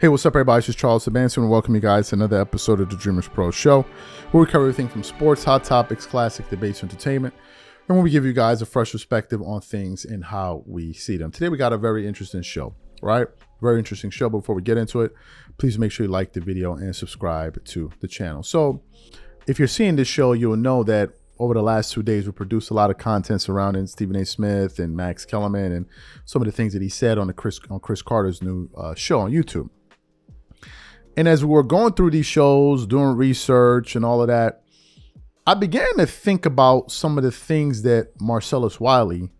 Hey, what's up, everybody? This is Charles Sebastian, and welcome you guys to another episode of the DREAMERSPRO show, where we cover everything from sports, hot topics, classic debates, entertainment, and when we give you guys a fresh perspective on things and how we see them. Today, we got a very interesting show, right? Very interesting show. Before we get into it, please make sure you like the video and subscribe to the channel. So, if you're seeing this show, you'll know that over the last 2 days, we produced a lot of content surrounding Stephen A. Smith and Max Kellerman and some of the things that he said on Chris Carter's new show on YouTube. And as we were going through these shows, doing research and all of that, I began to think about some of the things that Marcellus Wiley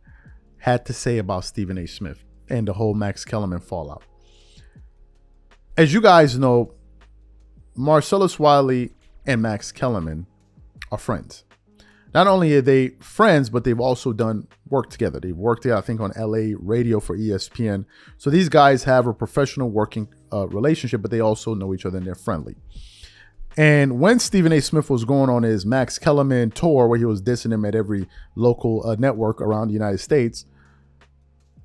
had to say about Stephen A. Smith and the whole Max Kellerman fallout. As you guys know, Marcellus Wiley and Max Kellerman are friends. Not only are they friends, but they've also done work together. They've worked together, I think, on LA radio for ESPN. So these guys have a professional working relationship, but they also know each other and they're friendly. And when Stephen A. Smith was going on his Max Kellerman tour, where he was dissing him at every local network around the United States,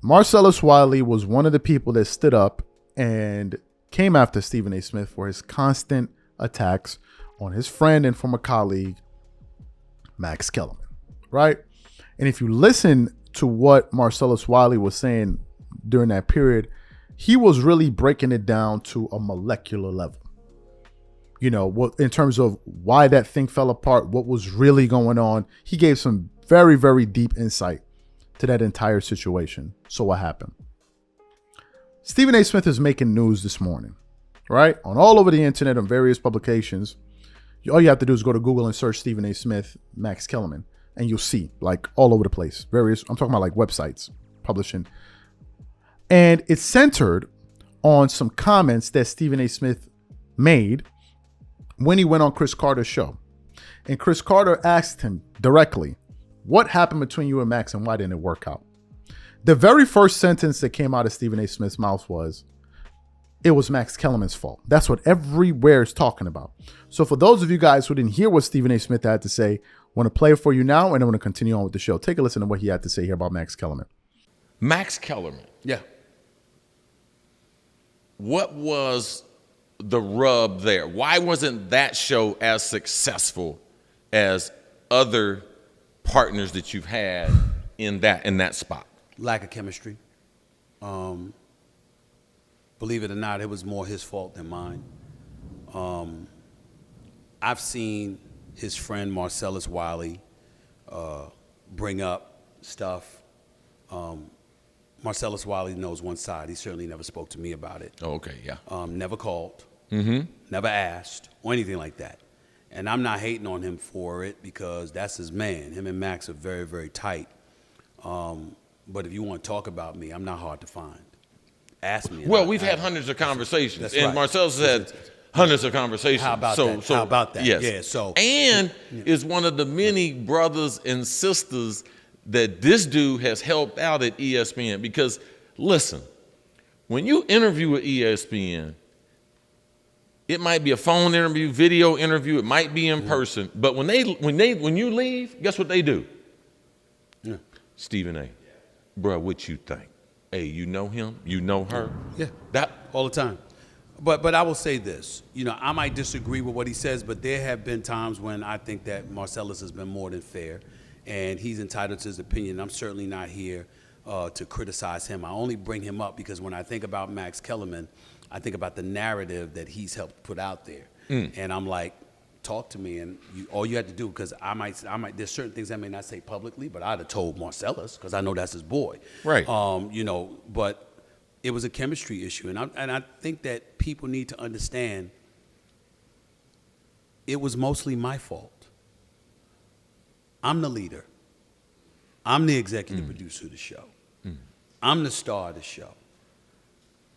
Marcellus Wiley was one of the people that stood up and came after Stephen A. Smith for his constant attacks on his friend and former colleague, Max Kellerman, right? And if you listen to what Marcellus Wiley was saying during that period, he was really breaking it down to a molecular level. You know, what in terms of why that thing fell apart, what was really going on. He gave some very, very deep insight to that entire situation. So what happened? Stephen A. Smith is making news this morning, right? On all over the internet, on various publications. All you have to do is go to Google and search Stephen A. Smith, Max Kellerman, and you'll see, like, all over the place. I'm talking about like websites, publishing. And it's centered on some comments that Stephen A. Smith made when he went on Chris Carter's show. And Chris Carter asked him directly, what happened between you and Max and why didn't it work out? The very first sentence that came out of Stephen A. Smith's mouth was, it was Max Kellerman's fault. That's what everywhere is talking about. So for those of you guys who didn't hear what Stephen A. Smith had to say, I want to play it for you now, and I want to continue on with the show. Take a listen to what he had to say here about Max Kellerman. Max Kellerman. Yeah. What was the rub there? Why wasn't that show as successful as other partners that you've had in that spot? Lack of chemistry. Believe it or not, it was more his fault than mine. I've seen his friend Marcellus Wiley bring up stuff. Marcellus Wiley knows one side. He certainly never spoke to me about it. Oh, okay, yeah. Never called, never asked, or anything like that. And I'm not hating on him for it because that's his man. Him and Max are very, very tight. But if you want to talk about me, I'm not hard to find. Ask me. Well, we've had hundreds of conversations, that's and right. Marcellus had hundreds of conversations. How about that? How about that? Yes. Yeah. So is one of the many brothers and sisters that this dude has helped out at ESPN. Because listen, when you interview at ESPN, it might be a phone interview, video interview, it might be in person, but when you leave, guess what they do? Yeah. Stephen A. Bro, what you think? Hey, you know him? You know her? Yeah, that all the time. But I will say this. You know, I might disagree with what he says, but there have been times when I think that Marcellus has been more than fair, and he's entitled to his opinion. I'm certainly not here to criticize him. I only bring him up because when I think about Max Kellerman, I think about the narrative that he's helped put out there. And I'm like, talk to me, and all you had to do, because I might. There's certain things I may not say publicly, but I'd have told Marcellus because I know that's his boy. Right. You know, but it was a chemistry issue, and I think that people need to understand it was mostly my fault. I'm the leader. I'm the executive producer of the show. I'm the star of the show.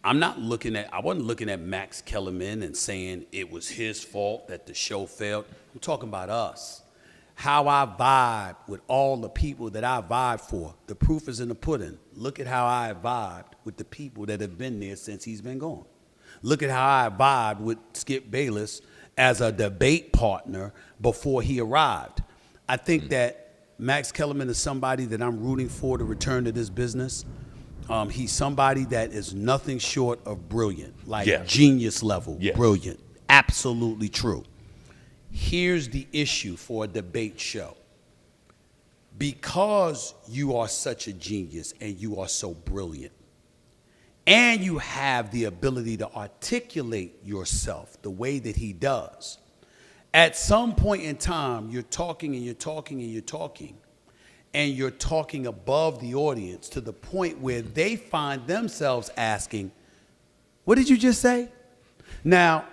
I wasn't looking at Max Kellerman and saying it was his fault that the show failed. I'm talking about us. How I vibe with all the people that I vibe for. The proof is in the pudding. Look at how I vibed with the people that have been there since he's been gone. Look at how I vibed with Skip Bayless as a debate partner before he arrived. I think that Max Kellerman is somebody that I'm rooting for to return to this business. He's somebody that is nothing short of brilliant, like Yes. genius level, Yes. brilliant. Absolutely true. Here's the issue for a debate show. Because you are such a genius and you are so brilliant, and you have the ability to articulate yourself the way that he does, at some point in time, you're talking and you're talking and you're talking, and you're talking above the audience to the point where they find themselves asking, what did you just say? Now,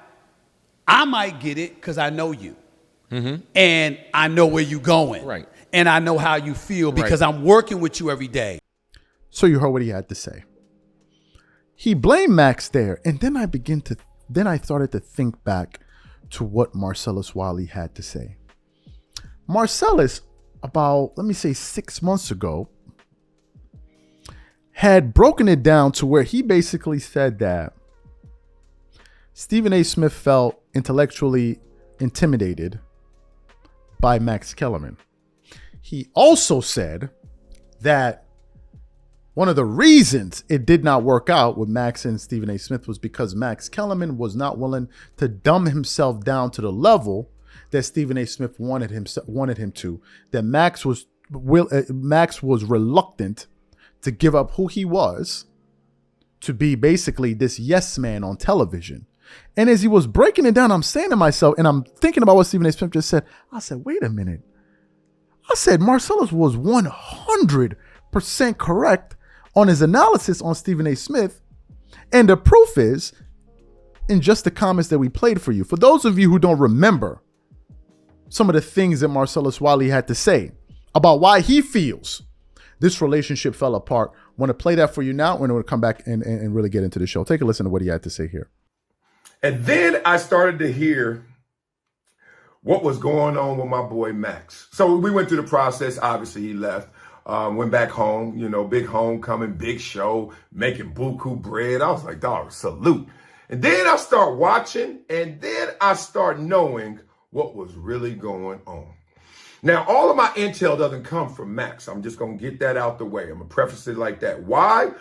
I might get it because I know you. And I know where you're going. Right. And I know how you feel because I'm working with you every day. So you heard what he had to say. He blamed Max there, and then I started to think back to what Marcellus Wiley had to say. Marcellus, about, let me say 6 months ago, had broken it down to where he basically said that Stephen A. Smith felt intellectually intimidated by Max Kellerman. He also said that one of the reasons it did not work out with Max and Stephen A. Smith was because Max Kellerman was not willing to dumb himself down to the level that Stephen A. Smith wanted him to. That Max was reluctant to give up who he was to be basically this yes man on television. And as he was breaking it down, I'm saying to myself, and I'm thinking about what Stephen A. Smith just said, I said, wait a minute. I said Marcellus was 100% correct on his analysis on Stephen A. Smith. And the proof is in just the comments that we played for you. For those of you who don't remember some of the things that Marcellus Wiley had to say about why he feels this relationship fell apart, I want to play that for you now. We're going to come back and really get into the show. Take a listen to what he had to say here. And then I started to hear what was going on with my boy Max. So we went through the process. Obviously, he left, went back home, big homecoming, big show, making buku bread. I was like, dog, salute. And then I start watching, and then I start knowing what was really going on. Now, all of my intel doesn't come from Max. I'm just going to get that out the way. I'm going to preface it like that. Why?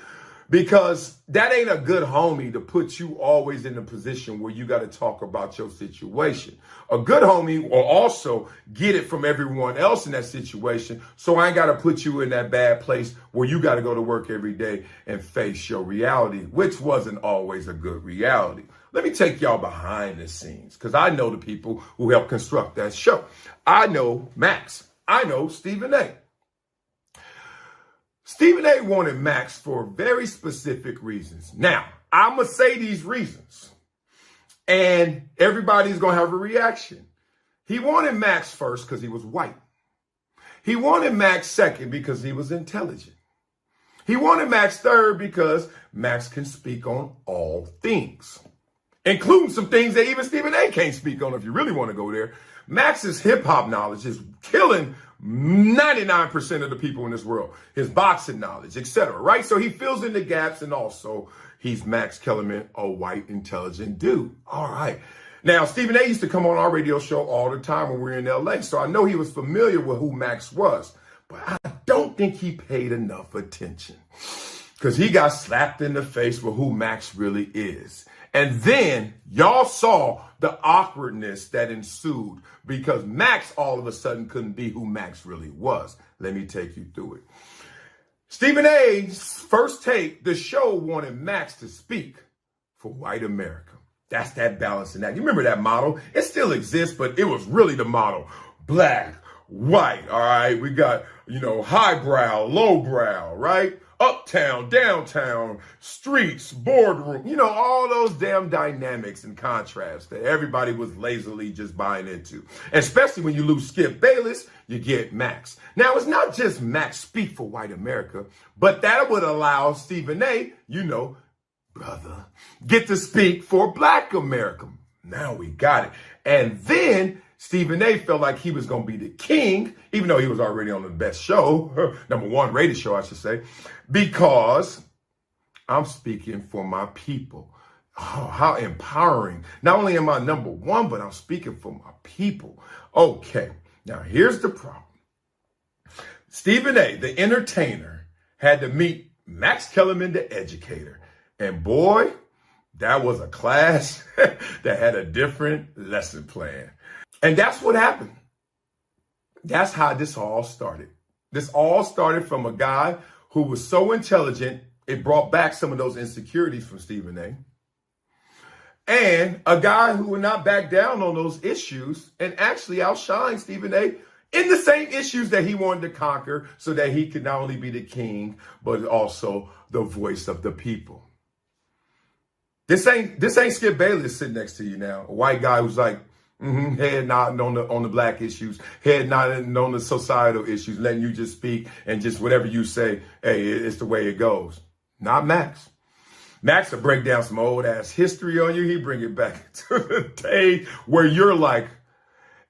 Because that ain't a good homie to put you always in a position where you got to talk about your situation. A good homie will also get it from everyone else in that situation. So I ain't got to put you in that bad place where you got to go to work every day and face your reality, which wasn't always a good reality. Let me take y'all behind the scenes because I know the people who helped construct that show. I know Max. I know Stephen A. Stephen A. wanted Max for very specific reasons. Now, I'm going to say these reasons, and everybody's going to have a reaction. He wanted Max first because he was white. He wanted Max second because he was intelligent. He wanted Max third because Max can speak on all things, including some things that even Stephen A. can't speak on if you really want to go there. Max's hip-hop knowledge is killing 99% of the people in this world. His boxing knowledge, etc., right? So he fills in the gaps, and also he's Max Kellerman, a white, intelligent dude. All right. Now, Stephen A. used to come on our radio show all the time when we were in L.A., so I know he was familiar with who Max was, but I don't think he paid enough attention because he got slapped in the face with who Max really is. And then y'all saw the awkwardness that ensued because Max all of a sudden couldn't be who Max really was. Let me take you through it. Stephen A.'s first take, the show wanted Max to speak for white America. That's that balancing act. You remember that model? It still exists, but it was really the model. Black, white, all right? We got, highbrow, lowbrow, right? Uptown, downtown, streets, boardroom, all those damn dynamics and contrasts that everybody was lazily just buying into. Especially when you lose Skip Bayless, you get Max. Now, it's not just Max speak for white America, but that would allow Stephen A., brother, get to speak for black America. Now we got it. And then Stephen A. felt like he was going to be the king, even though he was already on the best show, #1 rated show, I should say, because I'm speaking for my people. Oh, how empowering. Not only am I #1, but I'm speaking for my people. Okay, now here's the problem. Stephen A., the entertainer, had to meet Max Kellerman, the educator. And boy, that was a class that had a different lesson plan. And that's what happened. That's how this all started. This all started from a guy who was so intelligent, it brought back some of those insecurities from Stephen A. And a guy who would not back down on those issues and actually outshine Stephen A. in the same issues that he wanted to conquer so that he could not only be the king, but also the voice of the people. This ain't Skip Bayless sitting next to you now, a white guy who's like, head nodding on the black issues, head nodding on the societal issues, letting you just speak and just whatever you say, hey, it's the way it goes. Not Max. Max will break down some old ass history on you. He bring it back to the day where you're like,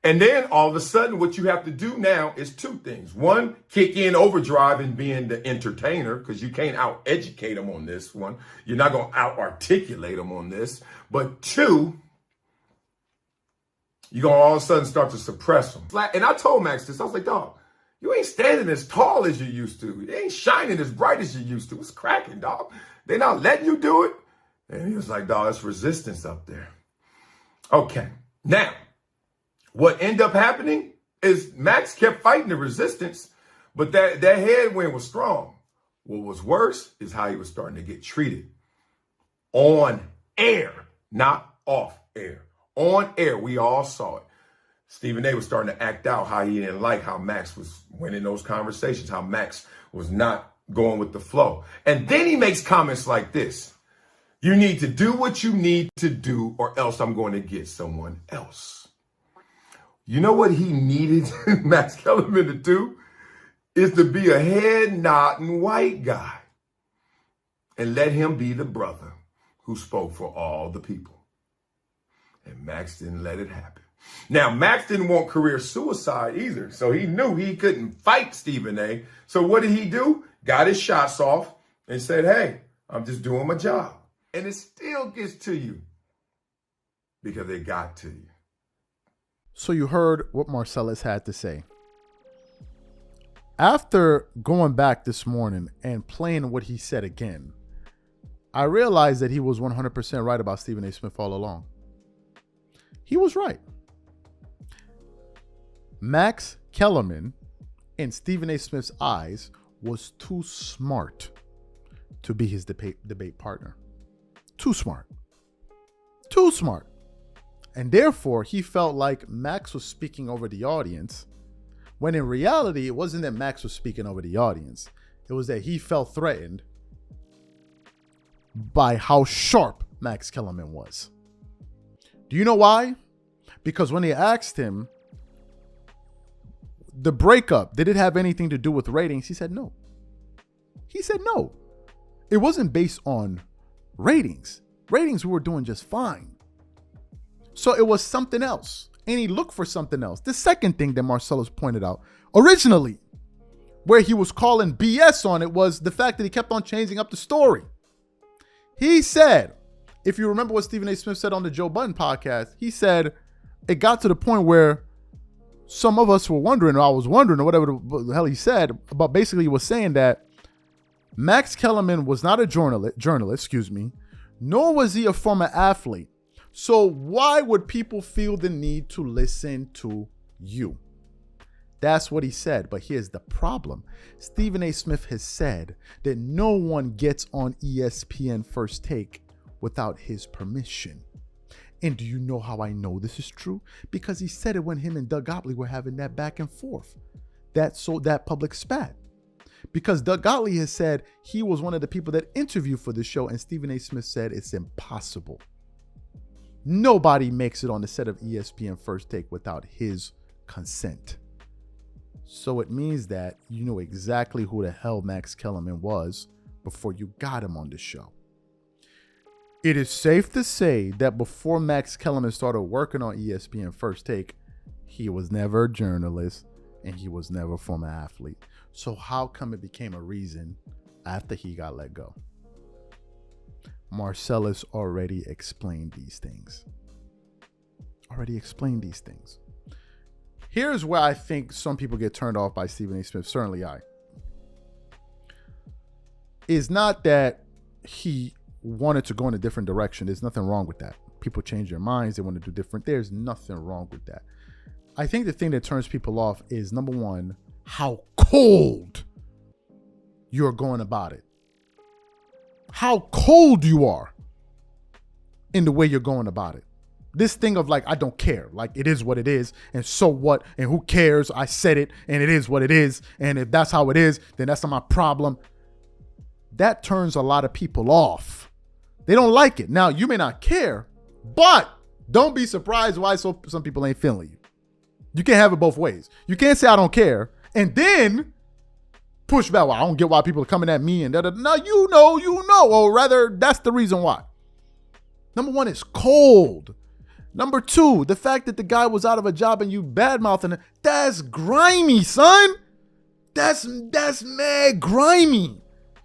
and then all of a sudden what you have to do now is two things. One, kick in overdrive and being the entertainer, because you can't out-educate them on this one. You're not going to out-articulate them on this. But two, you're going to all of a sudden start to suppress them. And I told Max this. I was like, dog, you ain't standing as tall as you used to. You ain't shining as bright as you used to. It's cracking, dog. They not letting you do it. And he was like, dog, it's resistance up there. Okay. Now, what ended up happening is Max kept fighting the resistance, but that headwind was strong. What was worse is how he was starting to get treated. On air, not off air. On air, we all saw it. Stephen A was starting to act out how he didn't like how Max was winning those conversations, how Max was not going with the flow. And then he makes comments like this. You need to do what you need to do or else I'm going to get someone else. You know what he needed Max Kellerman to do? Is to be a head-nodding white guy and let him be the brother who spoke for all the people. And Max didn't let it happen. Now, Max didn't want career suicide either, so he knew he couldn't fight Stephen A. So what did he do? Got his shots off and said, hey, I'm just doing my job. And it still gets to you because it got to you. So you heard what Marcellus had to say. After going back this morning and playing what he said again, I realized that he was 100% right about Stephen A. Smith all along. He was right. Max Kellerman, in Stephen A. Smith's eyes, was too smart to be his debate partner. Too smart. Too smart. And therefore, he felt like Max was speaking over the audience, when in reality, it wasn't that Max was speaking over the audience. It was that he felt threatened by how sharp Max Kellerman was. Do you know why? Because when they asked him, the breakup, did it have anything to do with ratings? He said no. He said no. It wasn't based on ratings. Ratings, we were doing just fine. So it was something else. And he looked for something else. The second thing that Marcellus pointed out, originally, where he was calling BS on it, was the fact that he kept on changing up the story. He said, if you remember what Stephen A. Smith said on the Joe Budden podcast, he said it got to the point where some of us were wondering, or I was wondering, or whatever the hell he said, about basically he was saying that Max Kellerman was not a journalist, nor was he a former athlete. So why would people feel the need to listen to you? That's what he said. But here's the problem. Stephen A. Smith has said that no one gets on ESPN First Take without his permission. And do you know how I know this is true? Because he said it when him and Doug Gottlieb were having that back and forth, that public spat. Because Doug Gottlieb has said he was one of the people that interviewed for the show, and Stephen A. Smith said it's impossible. Nobody makes it on the set of ESPN First Take without his consent. So it means that you know exactly who the hell Max Kellerman was before you got him on the show. It is safe to say that before Max Kellerman started working on ESPN First Take, he was never a journalist and he was never a former athlete. So how come it became a reason after he got let go? Marcellus already explained these things. Here's where I think some people get turned off by Stephen A. Smith. Certainly I. is not that he wanted to go in a different direction. There's nothing wrong with that. People change their minds. They want to do different. There's nothing wrong with that. I think the thing that turns people off is, number one, how cold you're going about it. How cold you are in the way you're going about it. This thing of like, I don't care. Like, it is what it is. And so what? And who cares? I said it and it is what it is. And if that's how it is, then that's not my problem. That turns a lot of people off. They don't like it. Now, you may not care, but don't be surprised why some people ain't feeling you. You can't have it both ways. You can't say I don't care and then push back. Well, I don't get why people are coming at me and da-da. No, you know, or rather, that's the reason why. Number one, it's cold. Number two, the fact that the guy was out of a job and you bad-mouthing him, that's grimy, son. That's mad grimy.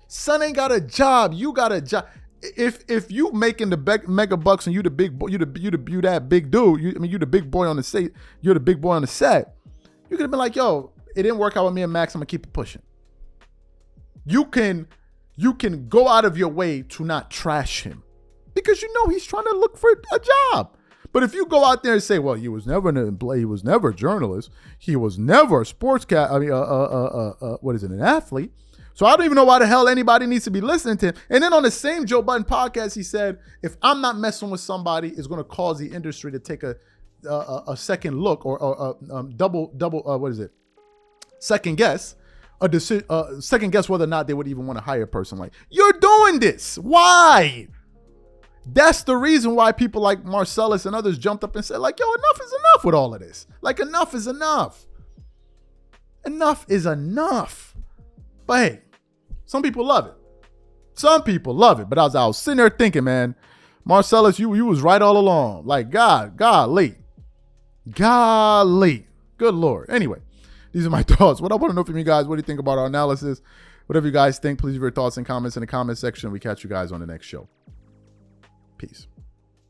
Son ain't got a job. You got a job. If you making the mega bucks and you the big boy, you that big dude. You the big boy on the set. You're the big boy on the set. You could have been like, yo, it didn't work out with me and Max. I'm gonna keep it pushing. You can go out of your way to not trash him because you know he's trying to look for a job. But if you go out there and say, well, he was never he was never a journalist, he was never a an athlete. So I don't even know why the hell anybody needs to be listening to him. And then on the same Joe Budden podcast, he said, if I'm not messing with somebody, it's going to cause the industry to take a second look or second guess a decision, second guess whether or not they would even want to hire a person like you're doing this. Why? That's the reason why people like Marcellus and others jumped up and said, like, yo, enough is enough with all of this. Like, enough is enough. Enough is enough. But hey, some people love it. Some people love it. But I was sitting there thinking, man, Marcellus, you was right all along. Like, golly. Good Lord. Anyway, these are my thoughts. What I want to know from you guys, what do you think about our analysis? Whatever you guys think, please leave your thoughts and comments in the comment section. We catch you guys on the next show. Peace.